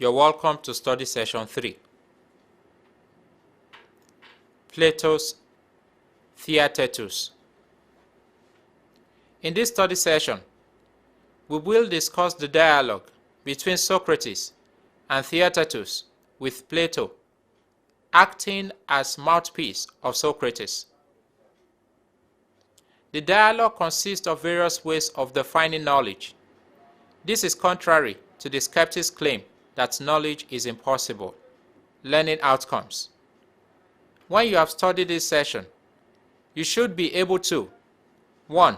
You're welcome to study session 3. Plato's Theaetetus. In this study session, we will discuss the dialogue between Socrates and Theaetetus with Plato acting as mouthpiece of Socrates. The dialogue consists of various ways of defining knowledge. This is contrary to the skeptic's claim that knowledge is impossible. Learning outcomes. When you have studied this session, you should be able to 1.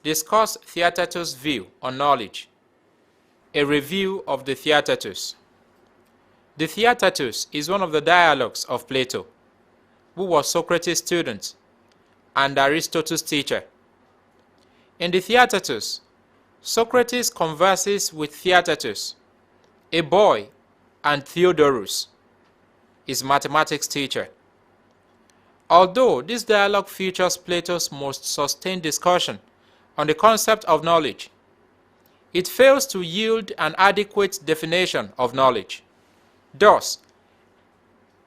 Discuss Theaetetus' view on knowledge. A review of the Theaetetus. The Theaetetus is one of the dialogues of Plato, who was Socrates' student and Aristotle's teacher. In the Theaetetus, Socrates converses with Theaetetus, a boy, and Theodorus, his mathematics teacher. Although this dialogue features Plato's most sustained discussion on the concept of knowledge, it fails to yield an adequate definition of knowledge, thus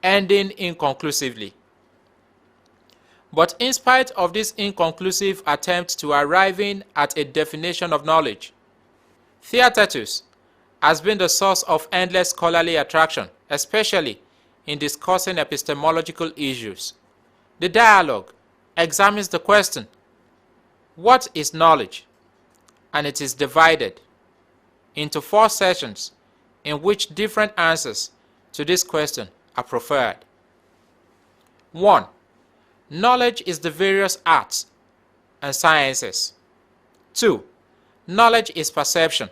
ending inconclusively. But in spite of this inconclusive attempt to arriving at a definition of knowledge, Theaetetus has been the source of endless scholarly attraction, especially in discussing epistemological issues. The dialogue examines the question, what is knowledge? And it is divided into 4 sessions in which different answers to this question are preferred. 1. Knowledge is the various arts and sciences. 2. Knowledge is perception.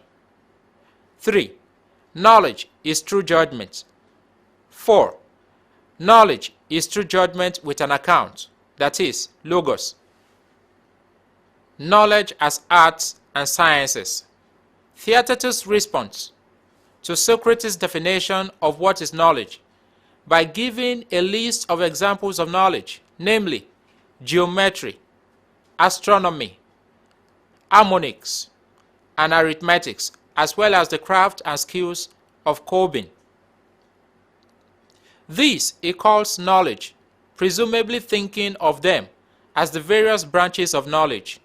3. Knowledge is true judgment. 4. Knowledge is true judgment with an account, that is, logos. Knowledge as arts and sciences. Theaetetus' response to Socrates' definition of what is knowledge by giving a list of examples of knowledge, namely geometry, astronomy, harmonics, and arithmetics, as well as the craft and skills of coping. This he calls knowledge, presumably thinking of them as the various branches of knowledge.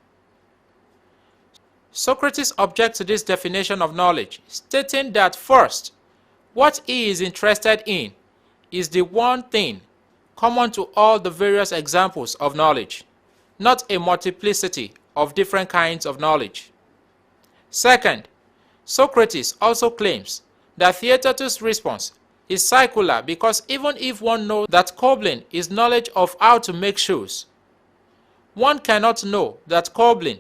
Socrates objects to this definition of knowledge, stating that first, what he is interested in is the one thing common to all the various examples of knowledge, not a multiplicity of different kinds of knowledge. Second, Socrates also claims that Theaetetus' response is circular because even if one knows that cobbling is knowledge of how to make shoes, one cannot know that cobbling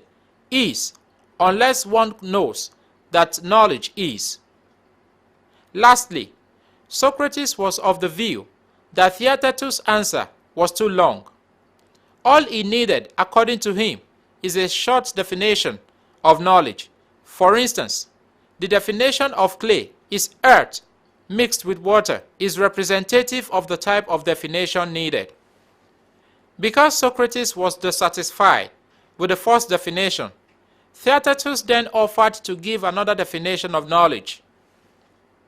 is unless one knows that knowledge is. Lastly, Socrates was of the view that Theaetetus' answer was too long. All he needed, according to him, is a short definition of knowledge. For instance, the definition of clay is earth mixed with water is representative of the type of definition needed. Because Socrates was dissatisfied with the first definition, Theaetetus then offered to give another definition of knowledge.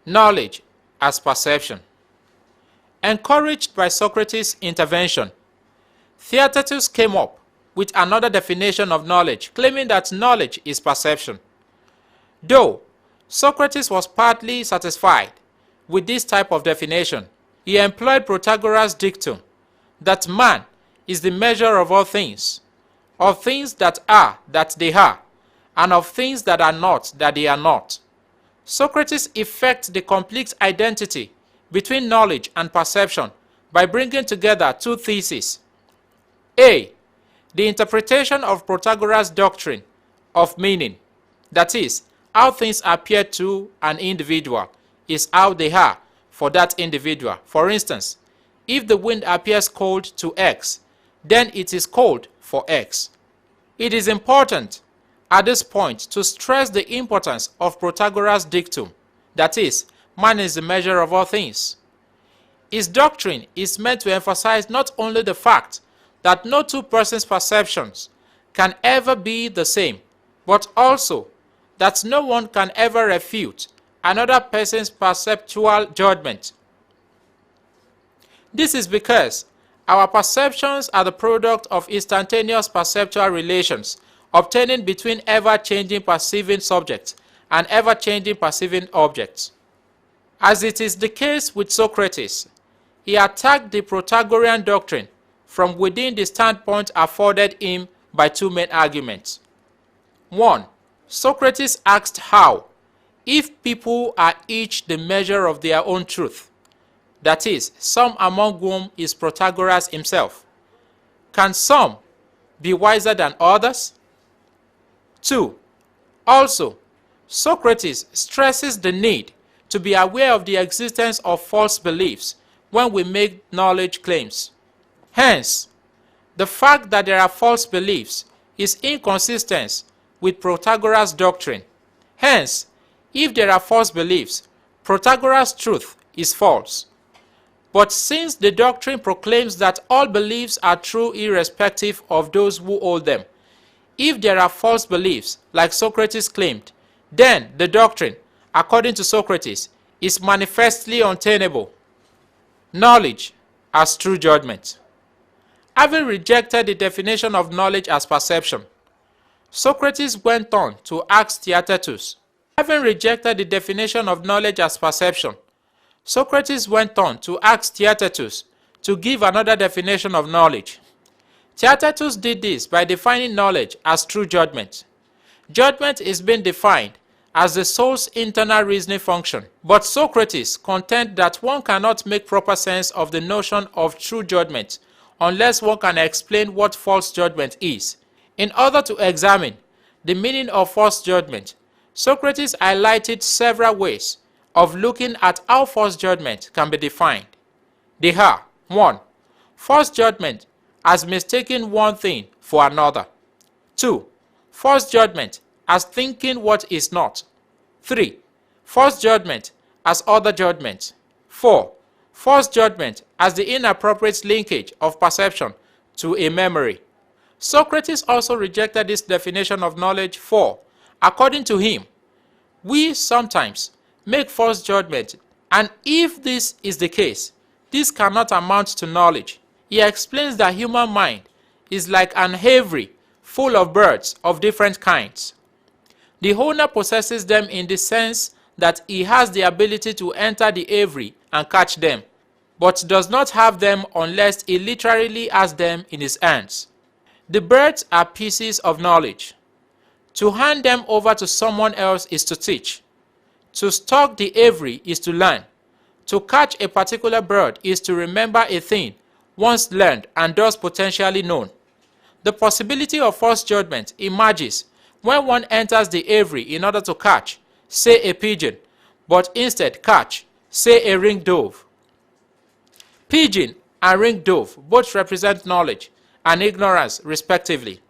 Knowledge as perception. Encouraged by Socrates' intervention, Theaetetus came up with another definition of knowledge, claiming that knowledge is perception. Though Socrates was partly satisfied with this type of definition, he employed Protagoras' dictum that man is the measure of all things, of things that are, that they are, and of things that are not, that they are not. Socrates effects the complete identity between knowledge and perception by bringing together 2 theses. A. The interpretation of Protagoras' doctrine of meaning, that is, how things appear to an individual is how they are for that individual. For instance, if the wind appears cold to X, then it is cold for X. It is important at this point to stress the importance of Protagoras' dictum, that is, man is the measure of all things. His doctrine is meant to emphasize not only the fact that no 2 persons' perceptions can ever be the same, but also that no one can ever refute another person's perceptual judgment. This is because our perceptions are the product of instantaneous perceptual relations obtaining between ever-changing perceiving subjects and ever-changing perceiving objects. As it is the case with Socrates, he attacked the Protagorean doctrine from within the standpoint afforded him by two main arguments. 1. Socrates asked how, if people are each the measure of their own truth, that is, some among whom is Protagoras himself, can some be wiser than others? 2. Also, Socrates stresses the need to be aware of the existence of false beliefs when we make knowledge claims. Hence, the fact that there are false beliefs is inconsistent with Protagoras' doctrine. Hence, if there are false beliefs, Protagoras' truth is false. But since the doctrine proclaims that all beliefs are true irrespective of those who hold them, if there are false beliefs, like Socrates claimed, then the doctrine, according to Socrates, is manifestly untenable. Knowledge as true judgment. Having rejected the definition of knowledge as perception, Socrates went on to ask Theaetetus. Having rejected the definition of knowledge as perception, Socrates went on to ask Theaetetus to give another definition of knowledge. Theaetetus did this by defining knowledge as true judgment. Judgment is being defined as the soul's internal reasoning function, but Socrates contended that one cannot make proper sense of the notion of true judgment unless one can explain what false judgment is. In order to examine the meaning of false judgment, Socrates highlighted several ways of looking at how false judgment can be defined. They are: 1. False judgment as mistaking one thing for another. 2. False judgment as thinking what is not. 3. False judgment as other judgment. 4. False judgment as the inappropriate linkage of perception to a memory. Socrates also rejected this definition of knowledge, for, according to him, we sometimes make false judgment, and if this is the case, this cannot amount to knowledge. He explains that human mind is like an aviary full of birds of different kinds. The owner possesses them in the sense that he has the ability to enter the aviary and catch them, but does not have them unless he literally has them in his hands. The birds are pieces of knowledge. To hand them over to someone else is to teach. To stock the aviary is to learn. To catch a particular bird is to remember a thing once learned and thus potentially known. The possibility of false judgment emerges when one enters the aviary in order to catch, say, a pigeon, but instead catch, say, a ringed dove. Pigeon and ringed dove both represent knowledge and ignorance respectively.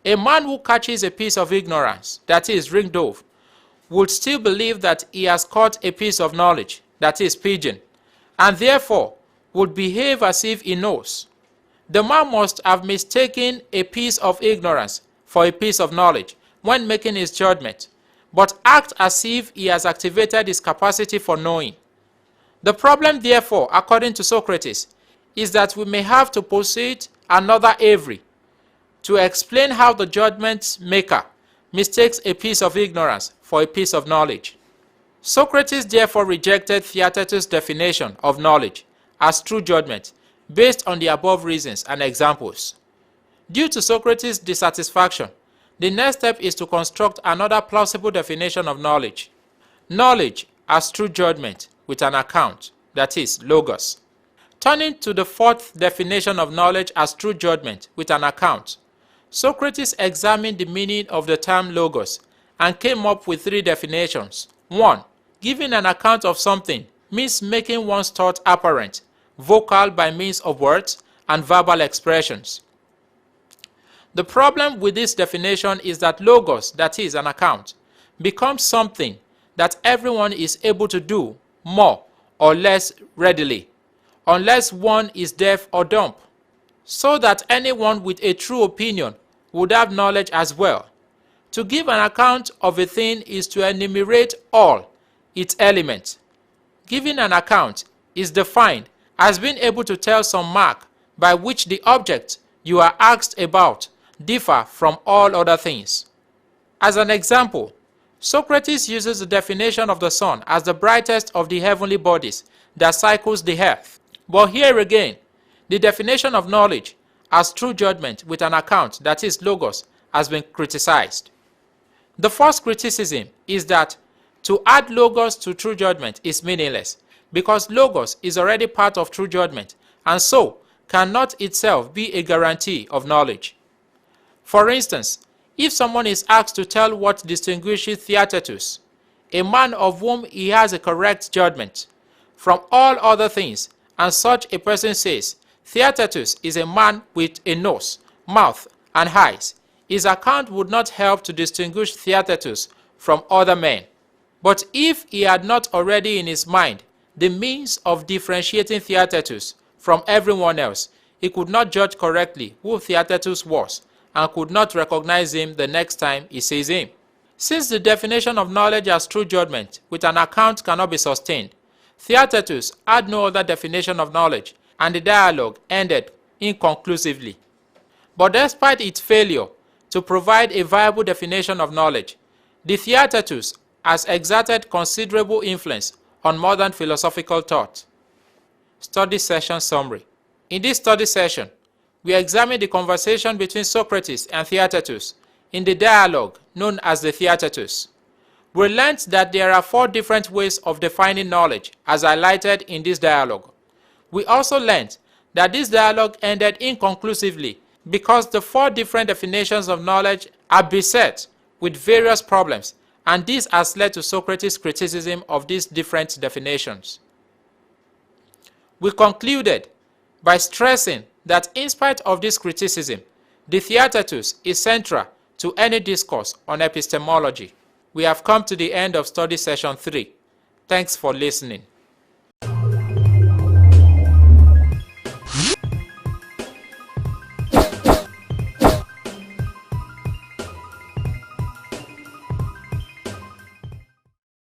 A man who catches a piece of ignorance, that is, ringed dove, would still believe that he has caught a piece of knowledge, that is, pigeon, and therefore would behave as if he knows. The man must have mistaken a piece of ignorance for a piece of knowledge when making his judgment, but act as if he has activated his capacity for knowing. The problem, therefore, according to Socrates, is that we may have to posit another aviary to explain how the judgment maker mistakes a piece of ignorance for a piece of knowledge. Socrates therefore rejected Theaetetus' definition of knowledge as true judgment based on the above reasons and examples. Due to Socrates' dissatisfaction, the next step is to construct another plausible definition of knowledge. Knowledge as true judgment with an account, that is, logos. Turning to the fourth definition of knowledge as true judgment with an account, Socrates examined the meaning of the term logos and came up with three definitions. 1. Giving an account of something means making one's thought apparent, vocal by means of words and verbal expressions. The problem with this definition is that logos, that is, an account, becomes something that everyone is able to do more or less readily, unless one is deaf or dumb, so that anyone with a true opinion would have knowledge as well. To give an account of a thing is to enumerate all its elements. Giving an account is defined as being able to tell some mark by which the object you are asked about differ from all other things. As an example, Socrates uses the definition of the sun as the brightest of the heavenly bodies that cycles the earth. But here again, the definition of knowledge as true judgment with an account, that is logos, has been criticized. The first criticism is that to add logos to true judgment is meaningless because logos is already part of true judgment and so cannot itself be a guarantee of knowledge. For instance, if someone is asked to tell what distinguishes Theaetetus, a man of whom he has a correct judgment, from all other things, and such a person says, Theaetetus is a man with a nose, mouth, and eyes, his account would not help to distinguish Theaetetus from other men. But if he had not already in his mind the means of differentiating Theaetetus from everyone else, he could not judge correctly who Theaetetus was and could not recognize him the next time he sees him. Since the definition of knowledge as true judgment with an account cannot be sustained, Theaetetus had no other definition of knowledge and the dialogue ended inconclusively. But despite its failure to provide a viable definition of knowledge, the Theaetetus has exerted considerable influence on modern philosophical thought. Study session summary. In this study session, we examine the conversation between Socrates and Theaetetus in the dialogue known as the Theaetetus. We learned that there are 4 different ways of defining knowledge as highlighted in this dialogue. We also learned that this dialogue ended inconclusively because the 4 different definitions of knowledge are beset with various problems, and this has led to Socrates' criticism of these different definitions. We concluded by stressing that in spite of this criticism, the Theaetetus is central to any discourse on epistemology. We have come to the end of study session 3. Thanks for listening.